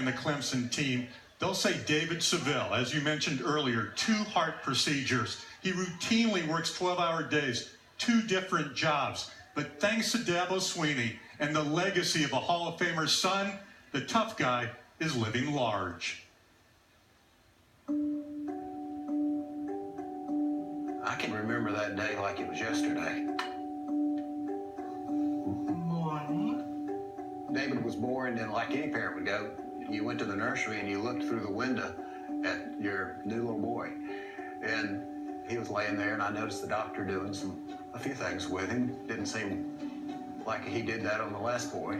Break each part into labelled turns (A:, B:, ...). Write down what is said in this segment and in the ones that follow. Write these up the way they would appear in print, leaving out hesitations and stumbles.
A: and the Clemson team, they'll say David Seville, as you mentioned earlier, 2 heart procedures. He routinely works 12-hour days, 2 different jobs. But thanks to Dabo Swinney and the legacy of a Hall of Famer's son, the tough guy is living large.
B: I can remember that day like it was yesterday.
C: Morning.
B: David was born, and like any parent would go, you went to the nursery and you looked through the window at your new little boy. And he was laying there, and I noticed the doctor doing a few things with him. Didn't seem like he did that on the last boy.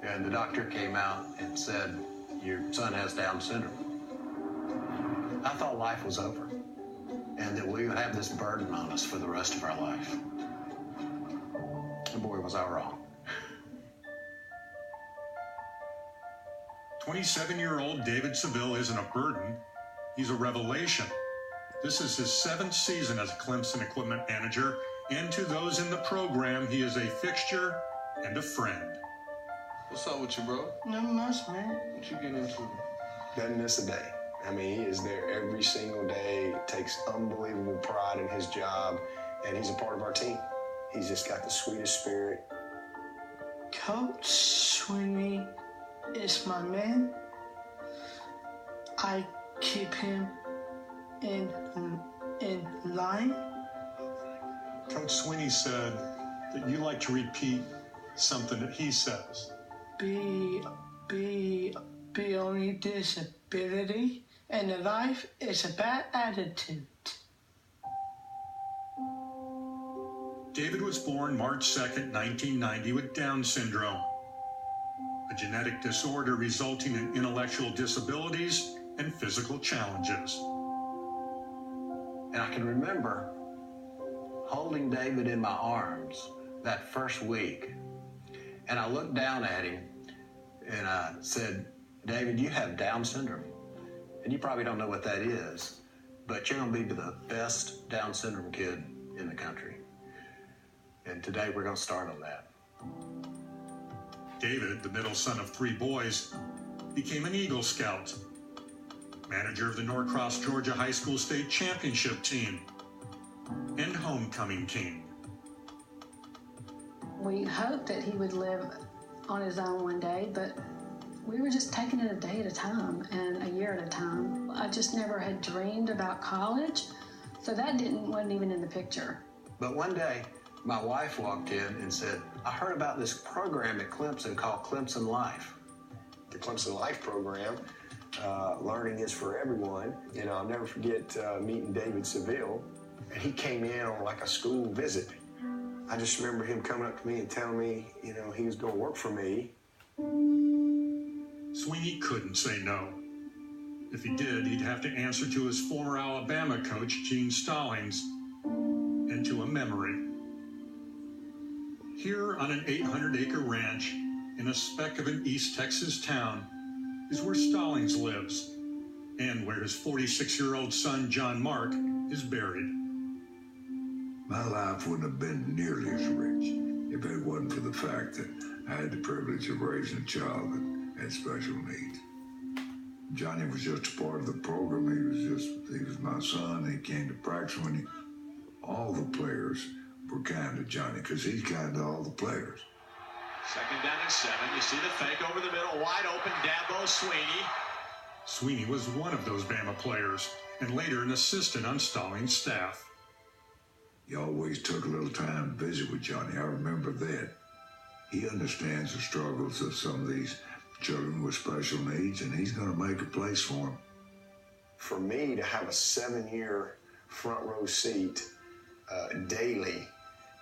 B: And the doctor came out and said, your son has Down syndrome. I thought life was over and that we would have this burden on us for the rest of our life. And boy, was I wrong.
A: 27-year-old David Seville isn't a burden. He's a revelation. This is his 7th season as a Clemson equipment manager, and to those in the program, he is a fixture and a friend.
D: What's up with you, bro?
C: Not much, man.
D: What you getting into?
E: Doesn't miss a day. I mean, he is there every single day, takes unbelievable pride in his job, and he's a part of our team. He's just got the sweetest spirit.
C: Coach Swinney is my man. I keep him in line.
A: Coach Swinney said that you like to repeat something that he says.
C: Be only disability, and life is a bad attitude.
A: David was born March 2nd, 1990 with Down syndrome, a genetic disorder resulting in intellectual disabilities and physical challenges.
B: And I can remember holding David in my arms that first week. And I looked down at him and I said, David, you have Down syndrome. And you probably don't know what that is, but you're going to be the best Down syndrome kid in the country. And today we're going to start on that.
A: David, the middle son of 3 boys, became an Eagle Scout, manager of the Norcross, Georgia High School State Championship team, and homecoming king.
F: We hoped that he would live on his own one day, but we were just taking it a day at a time and a year at a time. I just never had dreamed about college, so that wasn't even in the picture.
B: But one day, my wife walked in and said, I heard about this program at Clemson called Clemson Life.
E: The Clemson Life program, learning is for everyone. You know, I'll never forget meeting David Seville, and he came in on like a school visit. I just remember him coming up to me and telling me, you know, he was going to work for me.
A: Swinney couldn't say no. If he did, he'd have to answer to his former Alabama coach, Gene Stallings, and to a memory. Here on an 800-acre ranch in a speck of an East Texas town is where Stallings lives and where his 46-year-old son, John Mark, is buried.
G: My life wouldn't have been nearly as rich if it wasn't for the fact that I had the privilege of raising a child that had special needs. Johnny was just a part of the program. He was my son. He came to practice when all the players were kind to Johnny because he's kind to all the players.
H: 2nd down and 7. You see the fake over the middle, wide open, Dabo Swinney.
A: Swinney was one of those Bama players and later an assistant on Stallings' staff.
G: He always took a little time to visit with Johnny. I remember that. He understands the struggles of some of these children with special needs, and he's going to make a place for them.
E: For me to have a 7-year front row seat daily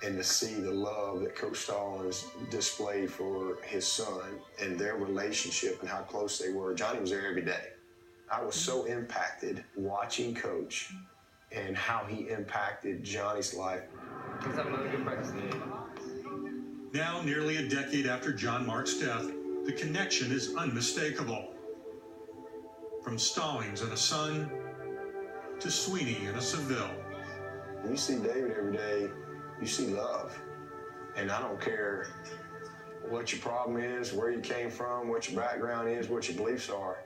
E: and to see the love that Coach Stallings displayed for his son and their relationship and how close they were. Johnny was there every day. I was so impacted watching Coach and how he impacted Johnny's life.
I: He's having another good practice day.
A: Now, nearly a decade after John Mark's death, the connection is unmistakable. From Stallings and a son to Swinney and a Seville.
E: When you see David every day, you see love. And I don't care what your problem is, where you came from, what your background is, what your beliefs are,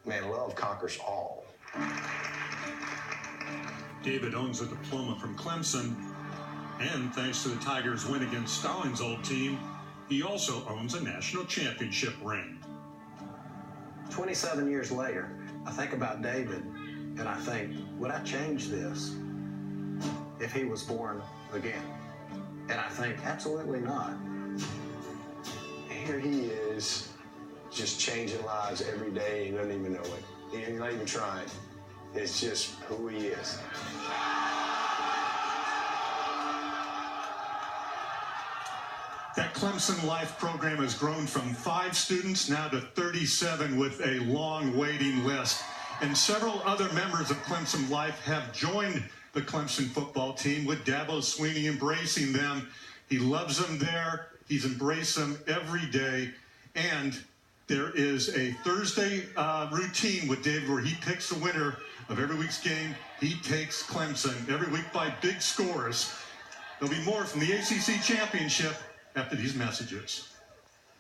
E: man, love conquers all.
A: David owns a diploma from Clemson, and thanks to the Tigers' win against Stalin's old team, he also owns a national championship ring.
B: 27 years later, I think about David, and I think, would I change this if he was born again? And I think, absolutely not.
E: Here he is, just changing lives every day. He doesn't even know it. He's not even trying. It's just who he is.
A: That Clemson Life program has grown from 5 students now to 37 with a long waiting list. And several other members of Clemson Life have joined the Clemson football team, with Dabo Swinney embracing them. He loves them there. He's embraced them every day. And there is a Thursday routine with David where he picks the winner of every week's game. He takes Clemson every week by big scores. There'll be more from the ACC Championship after these messages.